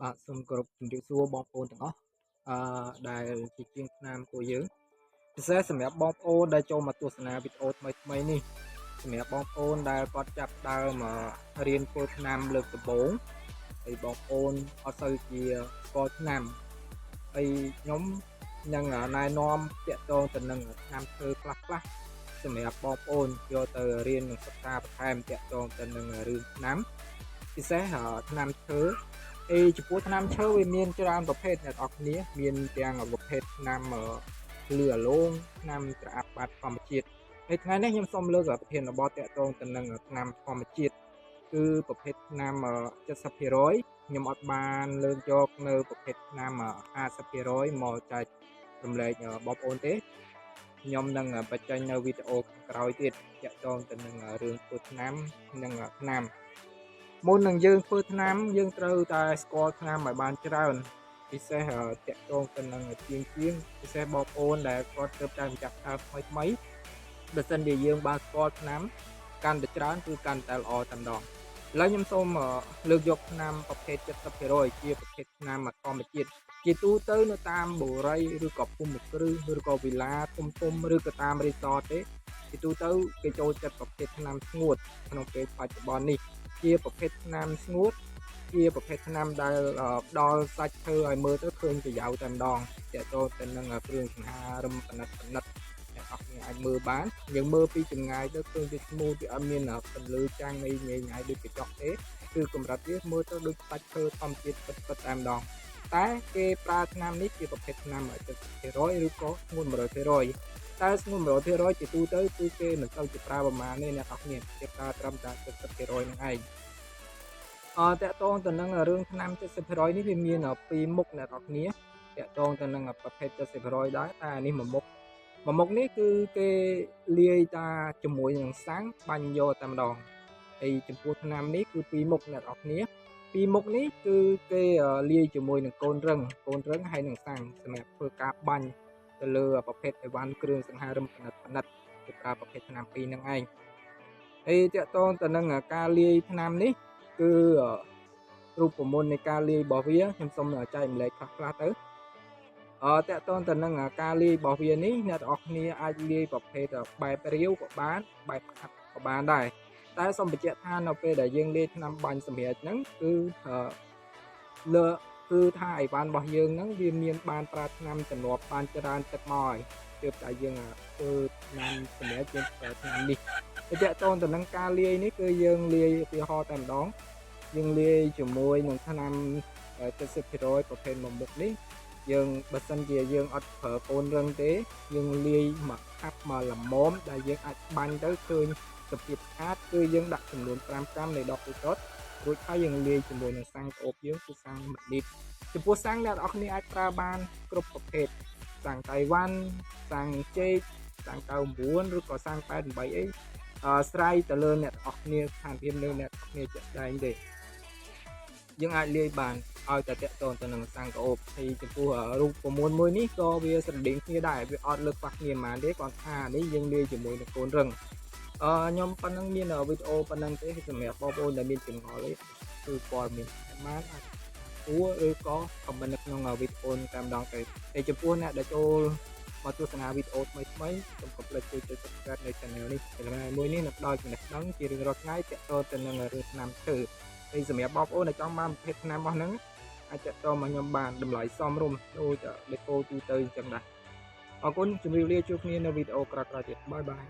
បាទសូមគោរពជំរាបសួរបងប្អូនទាំងអស់ដែលជាជាងឆ្នាំពួកយើងពិសេសសម្រាប់បងប្អូនដែលចូលមកទស្សនាវីដេអូថ្មីនេះសម្រាប់បងប្អូនដែលគាត់ចាប់ផ្ដើមរៀនធ្វើឆ្នាំលើកដំបូងហើយបងប្អូនអត់សូវជាស្គាល់ឆ្នាំហើយខ្ញុំនឹងណែនាំទាក់ទងទៅនឹងឆ្នាំធ្វើខ្លះសម្រាប់បងប្អូនយកទៅរៀននិងសិក្សាបន្ថែមទាក់ទងទៅនឹងរឿងឆ្នាំពិសេសឆ្នាំធ្វើចំពោះថ្នាំឈើវាមានច្រើនប្រភេទអ្នកនរគ្នាមានទាំងប្រភេទថ្នាំលឺអាឡូងថ្នាំប្រអាប់បែបធម្មជាតិហើយថ្ងៃនេះខ្ញុំសូមលើកប្រធានបទទាក់ទងទៅនឹងថ្នាំធម្មជាតិគឺប្រភេទថ្នាំ70%ខ្ញុំអត់បានលើកយកនៅប្រភេទថ្នាំ50%មកចែករំលែកបងប្អូនទេខ្ញុំនឹងបញ្ចេញនៅវីដេអូក្រោយទៀតទាក់ទងទៅនឹងរឿងធ្វើថ្នាំនិងថ្នាំមុននឹងយើងធ្វើថ្នាំយើងត្រូវតែស្គាល់ថ្នាំឲ្យបានច្រើនពិសេសតាក់ទងទៅនឹងជាងពិសេសបងប្អូនដែលគាត់ទើបតែម្ចាស់ផ្ដើមថ្មីបើសិនជាយើងបានស្គាល់ថ្នាំកាន់តែច្រើនគឺកាន់តែល្អតែម្ដងឥឡូវខ្ញុំសូមលើកយកថ្នាំប្រភេទ70%ជាប្រភេទថ្នាំធម្មជាតិជាទូទៅនៅតាមបូរីឬក៏ភូមិគ្រឹះឬក៏វិឡាធំឬក៏តាមរីសតទេជាទូទៅគេចូលចិត្តប្រភេទថ្នាំស្ងួតក្នុងពេលបច្ចុប្បន្ននេះជាប្រភេទថ្នាំស្ងួតជាប្រភេទថ្នាំដែលផ្ដល់សាច់ឈើឲ្យមើលទៅឃើញប្រយោជន៍តែម្ដងទាក់ទងទៅនឹងគ្រឿងសង្ហារឹមប៉និតអ្នកអស់គ្នាអាចមើលបានយើងមើលពីចម្ងាយទៅឃើញវាស្មូតវាអត់មានពន្លឺចាំងនៃញ៉ៃដូចកញ្ចក់ទេគឺកម្រិតវាមើលទៅដូចសាច់ឈើធម្មជាតិពិតតែម្ដងតែគេប្រើថ្នាំនេះជាប្រភេទថ្នាំ70%ឬក៏ស្ងួន100%តែស្ងួន100%ជាទូទៅគឺគេមិនសូវជាប្រើប្រមាណទេអ្នកនរគ្នាគេប្រើត្រឹមតែ70%ហ្នឹងឯងតកតងទៅនឹងរឿងថ្នាំ70%នេះវាមានពីរមុខអ្នកនរគ្នាតកតងទៅនឹងប្រភេទ70%ដែរតែនេះមួយមុខនេះគឺគេលាយតាជាមួយនឹងសាំងបាញ់យកតែម្ដងហើយចំពោះថ្នាំនេះគឺពីរមុខអ្នកនរគ្នាពីរមុខនេះគឺគេលាយជាមួយនឹងកូនរឹងហើយនឹងសាំងសម្រាប់ធ្វើការបាញ់ទៅលើប្រភេទអីវ៉ាន់គ្រឿងសង្ហារឹមប៉និតគេប្រើប្រភេទថ្នាំពីរហ្នឹងឯងហើយតកតងទៅនឹងការលាយថ្នាំនេះគឺរូបមន្តនៃការលាយរបស់វាខ្ញុំសូមចែកម្លែកខ្លះទៅតកតងទៅនឹងការលាយរបស់វានេះអ្នកទាំងអស់គ្នាអាចលាយប្រភេទបែបរាវក៏បានបែបខាត់ក៏បានដែរតែសូមបញ្ជាក់ថានៅពេលដែលយើងលាយថ្នាំបាញ់សម្រាប់ហ្នឹងគឺថាអីវ៉ាន់របស់យើងហ្នឹងវាមានបានប្រើថ្នាំចំនួនបានច្រើនទឹកមកហើយទើបតែយើងធ្វើថ្នាំសម្រាប់យើងប្រើថ្នាំនេះតកតងទៅនឹងការលាយនេះគឺយើងលាយឧទាហរណ៍តែម្ដងយើងលាយជាមួយនឹងថ្នាំ70%ប្រភេទមួយមុខនេះយើងបើសិនជាយើងអត់ប្រើកូនរឹងទេយើងលាយមកខាប់មកល្មមដែលយើងអាចបាញ់ទៅឃើញសភាពស្អាតគឺយើងដាក់ចំនួន5ក្រាមនៃ10លីត្ររួចហើយយើងលាយជាមួយនឹងសាំងក្អូបយើងគឺសាំង1លីត្រចំពោះសាំងអ្នកនរគ្នាអាចប្រើបានគ្រប់ប្រភេទសាំងតៃវ៉ាន់សាំងចេកសាំង99ឬក៏សាំង88អីស្រ័យទៅលើអ្នកនរគ្នាស្ថានភាពនៅអ្នកនរគ្នាជាក់ស្ដែងទេយើងអាចលាយបានឲ្យតែតាក់ទងទៅនឹងសាំងក្អូបហើយចំពោះរូបមន្តមួយនេះក៏វាស្រដៀងគ្នាដែរវាអត់លើកខ្វះគ្នាប៉ុន្មានទេគាត់ថានេះយើងលាយជាមួយនឹងកូនរឹងខ្ញុំប៉ុណ្ណឹងមានវីដេអូប៉ុណ្ណឹងទេសម្រាប់បងប្អូនដែលមានចម្ងល់អីគឺព័ត៌មានបានអាចសួរឬក៏ខមមិននៅក្នុងវីដេអូតែម្ដងទៅហើយចំពោះអ្នកដែលចូលមកទស្សនាវីដេអូថ្មីសូមកុំភ្លេចជួយចុច Subscribe នៅ Channel នេះមួយនេះនឹងផ្ដល់ចំណេះដឹងជារៀងរាល់ថ្ងៃទាក់ទងទៅនឹងរឿងថ្នាំឈើហើយសម្រាប់បងប្អូនដែលចង់បានប្រភេទថ្នាំរបស់ហ្នឹងអាចទាក់ទងមកខ្ញុំបានតម្លៃសមរម្យដូចដេប៉ូទូទៅអញ្ចឹងដែរអរគុណជម្រាបលាជួបគ្នានៅវីដេអូក្រោយៗទៀតបាយបាយ